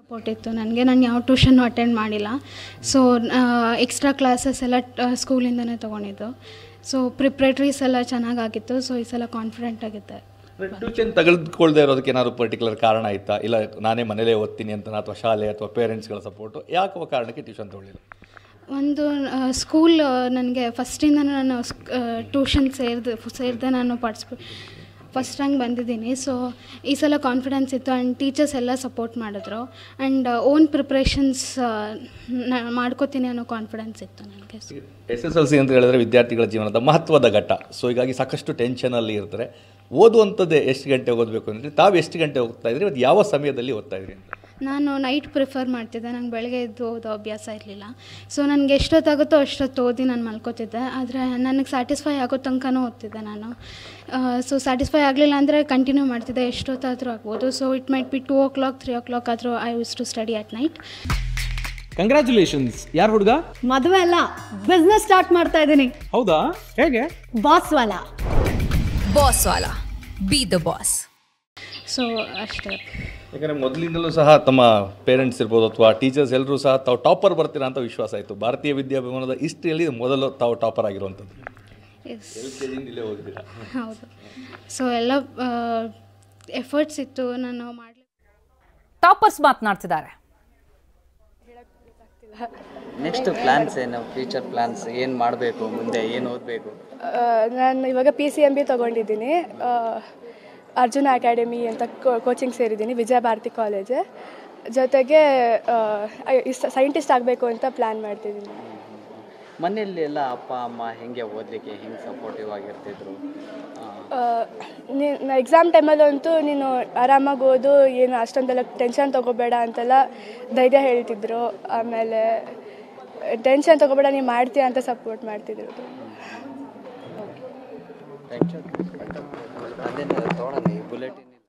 Support ಇತ್ತು ನನಗೆ. ನಾನು ಯಾವ ಟ್ಯೂಷನ್ನು ಅಟೆಂಡ್ ಮಾಡಿಲ್ಲ. ಸೊ ಎಕ್ಸ್ಟ್ರಾ ಕ್ಲಾಸಸ್ ಎಲ್ಲ ಸ್ಕೂಲಿಂದನೇ ತೊಗೊಂಡಿದ್ದು. ಸೊ ಪ್ರಿಪ್ರೇಟ್ರೀಸ್ ಎಲ್ಲ ಚೆನ್ನಾಗಾಗಿತ್ತು. ಸೊ ಈ ಸಲ ಕಾನ್ಫಿಡೆಂಟ್ ಆಗಿದೆ. ಟ್ಯೂಷನ್ ತೆಗೆದುಕೊಳ್ಳದೆ ಇರೋದಕ್ಕೆ ಏನಾದ್ರು ಪರ್ಟಿಕ್ಯುಲರ್ ಕಾರಣ ಇತ್ತಾ? ಇಲ್ಲ ನಾನೇ ಮನೇಲೇ ಓದ್ತೀನಿ ಅಂತ, ಅಥವಾ ಶಾಲೆ ಅಥವಾ ಪೇರೆಂಟ್ಸ್ಗಳ ಸಪೋರ್ಟು, ಯಾವ ಕಾರಣಕ್ಕೆ ಟ್ಯೂಷನ್ ತೊಗೊಳ್ಳಿಲ್ಲ? ಒಂದು ಸ್ಕೂಲ್ ನನಗೆ ಫಸ್ಟಿಂದ ನಾನು ಟ್ಯೂಷನ್ ಸೇರಿದೆ ನಾನು ಫಸ್ಟ್ ರ್ಯಾಂಕ್ ಬಂದಿದ್ದೀನಿ. ಸೊ ಈ ಸಲ ಕಾನ್ಫಿಡೆನ್ಸ್ ಇತ್ತು ಆ್ಯಂಡ್ ಟೀಚರ್ಸ್ ಎಲ್ಲ ಸಪೋರ್ಟ್ ಮಾಡಿದ್ರು ಆ್ಯಂಡ್ ಓನ್ ಪ್ರಿಪ್ರೇಷನ್ಸ್ ಮಾಡ್ಕೋತೀನಿ ಅನ್ನೋ ಕಾನ್ಫಿಡೆನ್ಸ್ ಇತ್ತು ನನಗೆ. SSLC ಅಂತ ಹೇಳಿದ್ರೆ ವಿದ್ಯಾರ್ಥಿಗಳ ಜೀವನದ ಮಹತ್ವದ ಘಟ್ಟ. ಸೊ ಹೀಗಾಗಿ ಸಾಕಷ್ಟು ಟೆನ್ಷನಲ್ಲಿ ಇರ್ತಾರೆ. ಓದುವಂಥದ್ದೇ ಎಷ್ಟು ಗಂಟೆ ಓದಬೇಕು ಅಂದರೆ ತಾವು ಎಷ್ಟು ಗಂಟೆ ಓದ್ತಾ ಇದ್ರಿ, ಮತ್ತು ಯಾವ ಸಮಯದಲ್ಲಿ ಓದ್ತಾ ಇದ್ರಿ ಅಂತ? ನಾನು ನೈಟ್ ಪ್ರಿಫರ್ ಮಾಡ್ತಿದ್ದೆ. ನಂಗೆ ಬೆಳಗ್ಗೆ ಎದ್ದು ಓದೋ ಅಭ್ಯಾಸ ಇರಲಿಲ್ಲ. ಸೊ ನನಗೆ ಎಷ್ಟೊತ್ತಾಗುತ್ತೋ ಅಷ್ಟೊತ್ತು ಓದಿ ನಾನು ಮಲ್ಕೋತಿದ್ದೆ. ಆದರೆ ನನಗೆ ಸ್ಯಾಟಿಸ್ಫೈ ಆಗೋ ತನಕನೂ ಓದ್ತಿದ್ದೆ ನಾನು. ಸೊ ಸ್ಯಾಟಿಸ್ಫೈ ಆಗಲಿಲ್ಲ ಅಂದರೆ ಕಂಟಿನ್ಯೂ ಮಾಡ್ತಿದ್ದೆ, ಎಷ್ಟೊತ್ತಾದರೂ ಆಗ್ಬೋದು. So it might be 2 o'clock 3 o'clock ಆದರೂ I use to study at night. Congratulations. ಯಾರು ಹುಡುಗ? ಮದುವೆ ಅಲ್ಲ, ಬಿಸ್ನೆಸ್ ಸ್ಟಾರ್ಟ್ ಮಾಡ್ತಾ ಇದ್ದೀನಿ. ಹೌದಾ? ಹೇಗೆ? Boss Vala. B the boss. So ಅಷ್ಟೇ. ಯಾಕಂದರೆ ಮೊದಲಿಂದಲೂ ಸಹ ತಮ್ಮ ಪೇರೆಂಟ್ಸ್ ಇರ್ಬೋದು ಅಥವಾ ಟೀಚರ್ಸ್ ಎಲ್ಲರೂ ಸಹ ತಾವು ಟಾಪರ್ ಬರ್ತೀರಾ ಅಂತ ವಿಶ್ವಾಸ ಆಯಿತು. ಭಾರತೀಯ ವಿದ್ಯಾಭವನದ ಹಿಸ್ಟ್ರಿಯಲ್ಲಿ ಮೊದಲು ತಾವು ಟಾಪರ್ ಆಗಿರುವಂಥದ್ದು. ಇಲ್ಲೇ ಹೋಗಿದ್ದೀರಾ? ಹೌದು. ಸೊ ಎಲ್ಲ ಎಫರ್ಟ್ಸ್ ಇತ್ತು ನಾನು ಮಾಡಲಿ. ಟಾಪರ್ಸ್ ಮಾತನಾಡ್ತಿದ್ದಾರೆ. ನೆಕ್ಸ್ಟ್ ಪ್ಲಾನ್ಸ್ ಏನು? ಫ್ಯೂಚರ್ ಪ್ಲಾನ್ಸ್ ಏನು ಮಾಡಬೇಕು, ಮುಂದೆ ಏನು ಓದಬೇಕು? ನಾನು ಇವಾಗ PCMB ತೊಗೊಂಡಿದ್ದೀನಿ. ಅರ್ಜುನ ಅಕಾಡೆಮಿ ಅಂತ ಕೋಚಿಂಗ್ ಸೇರಿದ್ದೀನಿ, ವಿಜಯ ಭಾರತಿ ಕಾಲೇಜ್. ಜೊತೆಗೆ ಸೈಂಟಿಸ್ಟ್ ಆಗಬೇಕು ಅಂತ ಪ್ಲ್ಯಾನ್ ಮಾಡ್ತಿದ್ದೀನಿ. ಮನೆಯಲ್ಲಿ ಎಲ್ಲ ಅಪ್ಪ ಅಮ್ಮ ಹೆಂಗೆ ಓದಲಿಕ್ಕೆ ಹೆಂಗೆ ಸಪೋರ್ಟಿವ್ ಆಗಿರ್ತಿದ್ರು? ಎಕ್ಸಾಮ್ ಟೈಮಲ್ಲಂತೂ ನೀನು ಆರಾಮಾಗಿ ಓದು, ಏನು ಅಷ್ಟೊಂದೆಲ್ಲ ಟೆನ್ಷನ್ ತೊಗೋಬೇಡ ಅಂತೆಲ್ಲ ಧೈರ್ಯ ಹೇಳ್ತಿದ್ರು. ಆಮೇಲೆ ಟೆನ್ಷನ್ ತೊಗೋಬೇಡ, ನೀವು ಮಾಡ್ತೀಯ ಅಂತ ಸಪೋರ್ಟ್ ಮಾಡ್ತಿದ್ರು. ಅದೇನು ತೊಗೊಳೋಣ ಈ ಬುಲೆಟಿನ್